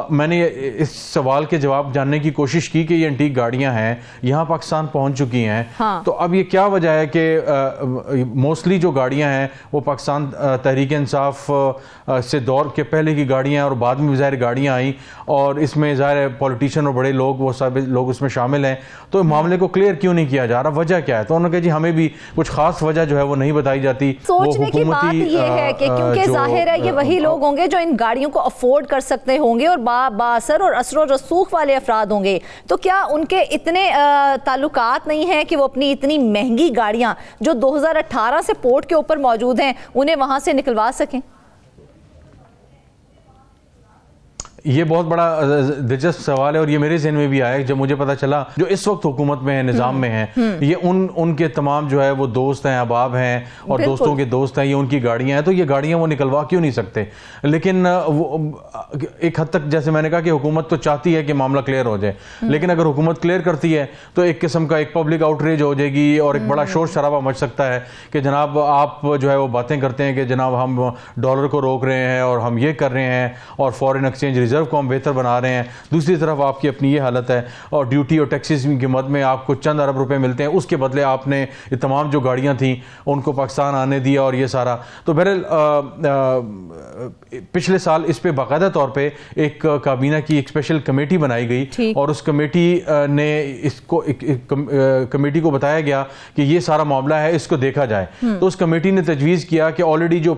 میں نے اس سوال کے جواب جاننے کی کوشش کی کہ یہ انٹیک گاڑیاں ہیں یہاں پاکستان پہنچ چکی ہیں، تو اب یہ کیا وجہ ہے کہ موسٹلی جو گاڑیاں ہیں وہ پاکستان تحریک انصاف سے دور کے پہلے کی گاڑیاں ہیں اور بعد میں ظاہر گاڑیاں آئیں، اور اس میں ظاہر پولیٹیشین اور بڑے لوگ وہ سب لوگ اس میں شامل ہیں. تو معاملے کو کلیئر کیوں نہیں کیا جا رہا، وجہ کیا ہے؟ تو انہوں نے کہا جی ہمیں بھی کچھ خاص وجہ جو ہے وہ نہیں بتائی جاتی. سوچنے کی بات یہ ہے کہ کیونکہ ظاہر ہے یہ وہی لوگ ہوں گے جو ان گاڑیوں کو افورڈ کر سکتے ہوں گے اور باثر اور اثر و رسوخ والے افراد ہوں گے، تو کیا ان کے اتنے تعلقات نہیں ہیں کہ وہ اپنی اتنی مہنگی گاڑیاں جو 2018 سے پورٹ کے اوپر موجود ہیں انہیں وہاں سے نکلوا سکیں؟ یہ بہت بڑا دلچسپ سوال ہے، اور یہ میرے ذہن میں بھی آیا جب مجھے پتا چلا جو اس وقت حکومت میں ہیں، نظام میں ہیں، یہ ان کے تمام جو ہے وہ دوست ہیں، احباب ہیں اور دوستوں کے دوست ہیں، یہ ان کی گاڑیاں ہیں، تو یہ گاڑیاں وہ نکلوا کیوں نہیں سکتے؟ لیکن ایک حد تک جیسے میں نے کہا کہ حکومت تو چاہتی ہے کہ معاملہ کلیئر ہو جائے، لیکن اگر حکومت کلیئر کرتی ہے تو ایک قسم کا ایک پبلک آؤٹریج ہو جائے گی اور ایک بڑا شور شرابہ مچ سکتا ہے کہ جناب آپ جو ہے وہ باتیں کرتے ہیں کہ جناب ہم ڈالر کو روک رہے ہیں اور ہم یہ کر رہے ہیں اور فورن ایکسچینج ریزرو کو ہم بہتر بنا رہے ہیں، دوسری طرف آپ کی اپنی یہ حالت ہے اور ڈیوٹی اور ٹیکسز کی مد میں آپ کو چند ارب روپے ملتے ہیں، اس کے بدلے آپ نے یہ تمام جو گاڑیاں تھیں ان کو پاکستان آنے دیا اور یہ سارا. تو بہرحال پچھلے سال اس پہ باقاعدہ طور پہ ایک کابینہ کی ایک اسپیشل کمیٹی بنائی گئی اور اس کمیٹی نے اس کو کمیٹی کو بتایا گیا کہ یہ سارا معاملہ ہے، اس کو دیکھا جائے. تو اس کمیٹی نے تجویز کیا کہ آلریڈی جو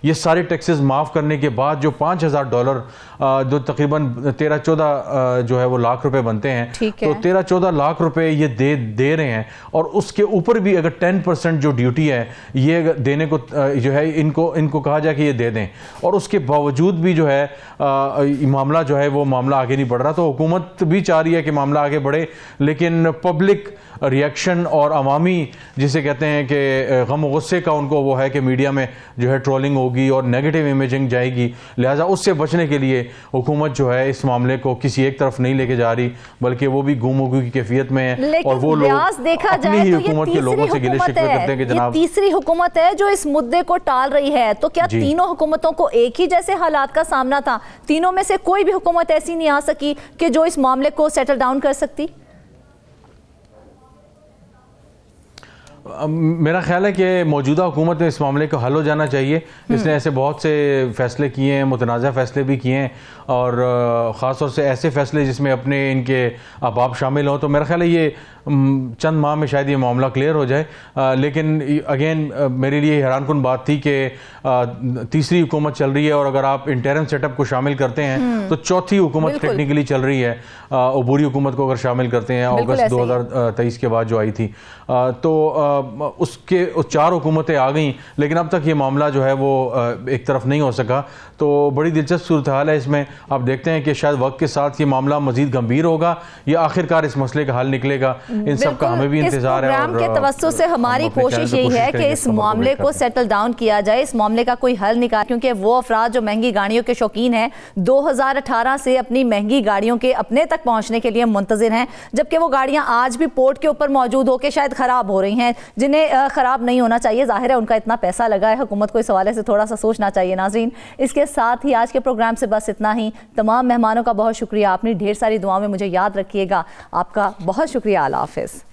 یہ سارے ٹیکسز معاف کرنے کے بعد جو $5,000 جو تقریباً 13-14 جو ہے وہ لاکھ روپے بنتے ہیں، تو 13-14 لاکھ روپے یہ دے رہے ہیں، اور اس کے اوپر بھی اگر 10% جو ڈیوٹی ہے یہ دینے کو جو ہے ان کو کہا جائے کہ یہ دے دیں، اور اس کے باوجود بھی جو ہے معاملہ جو ہے وہ معاملہ آگے نہیں بڑھ رہا. تو حکومت بھی چاہ رہی ہے کہ معاملہ آگے بڑھے، لیکن پبلک ریئیکشن اور عوامی جسے کہتے ہیں کہ غم و غصے کا ان کو وہ ہے کہ میڈیا میں جو ہے ٹرولنگ ہوگی اور نیگیٹو امیجنگ جائے گی، لہٰذا اس سے بچنے کے لیے حکومت جو ہے اس معاملے کو کسی ایک طرف نہیں لے کے جا رہی بلکہ وہ بھی گم ہوگی کی کیفیت میں ہے، اور وہ لوگ اپنی ہی حکومت کے لوگوں سے گلے شکوے کرتے ہیں کہ جناب یہ تیسری حکومت ہے جو اس مدعے کو ٹال رہی ہے. تو کیا تینوں حکومتوں کو ایک ہی جیسے حالات کا سامنا تھا؟ تینوں میں سے کوئی بھی حکومت ایسی نہیں آ سکی کہ جو اس معاملے کو سیٹل ڈاؤن کر سکتی؟ میرا خیال ہے کہ موجودہ حکومت میں اس معاملے کو حل ہو جانا چاہیے. اس نے ایسے بہت سے فیصلے کیے ہیں، متنازع فیصلے بھی کیے ہیں، اور خاص طور سے ایسے فیصلے جس میں اپنے ان کے احباب شامل ہوں. تو میرا خیال ہے یہ چند ماہ میں شاید یہ معاملہ کلیئر ہو جائے. لیکن اگین میرے لیے حیران کن بات تھی کہ تیسری حکومت چل رہی ہے، اور اگر آپ انٹرم سیٹ اپ کو شامل کرتے ہیں تو چوتھی حکومت ٹیکنیکلی چل رہی ہے، عبوری حکومت کو اگر شامل کرتے ہیں اگست 2023 کے بعد جو آئی تھی. تو اس کے 4 حکومتیں آ گئیں، لیکن اب تک یہ معاملہ جو ہے وہ ایک طرف نہیں ہو سکا. تو بڑی دلچسپ صورتحال ہے اس میں. آپ دیکھتے ہیں کہ شاید وقت کے ساتھ یہ معاملہ مزید گمبھیر ہوگا یا آخرکار اس مسئلے کا حل نکلے گا. ان سب کا ہمیں بھی انتظار ہے. اس پروگرام کے توسط سے ہماری کوشش یہی ہے کہ اس معاملے کو سیٹل ڈاؤن کیا جائے، اس معاملے کا کوئی حل نکال، کیونکہ وہ افراد جو مہنگی گاڑیوں کے شوقین ہیں 2018 سے اپنی مہنگی گاڑیوں کے اپنے تک پہنچنے کے لیے منتظر ہیں، جبکہ وہ گاڑیاں آج بھی پورٹ کے اوپر موجود ہو کے شاید خراب ہو رہی ہیں، جنہیں خراب نہیں ہونا چاہیے. ظاہر ہے ان کا اتنا پیسہ لگا ہے، حکومت کو اس حوالے سے تھوڑا سا سوچنا چاہیے. ناظرین، اس کے ساتھ ہی آج کے پروگرام سے بس اتنا ہی. تمام مہمانوں کا بہت شکریہ، آپ نے ڈھیر ساری دعاؤں میں مجھے یاد رکھیے گا. آپ کا بہت شکریہ. اللہ حافظ.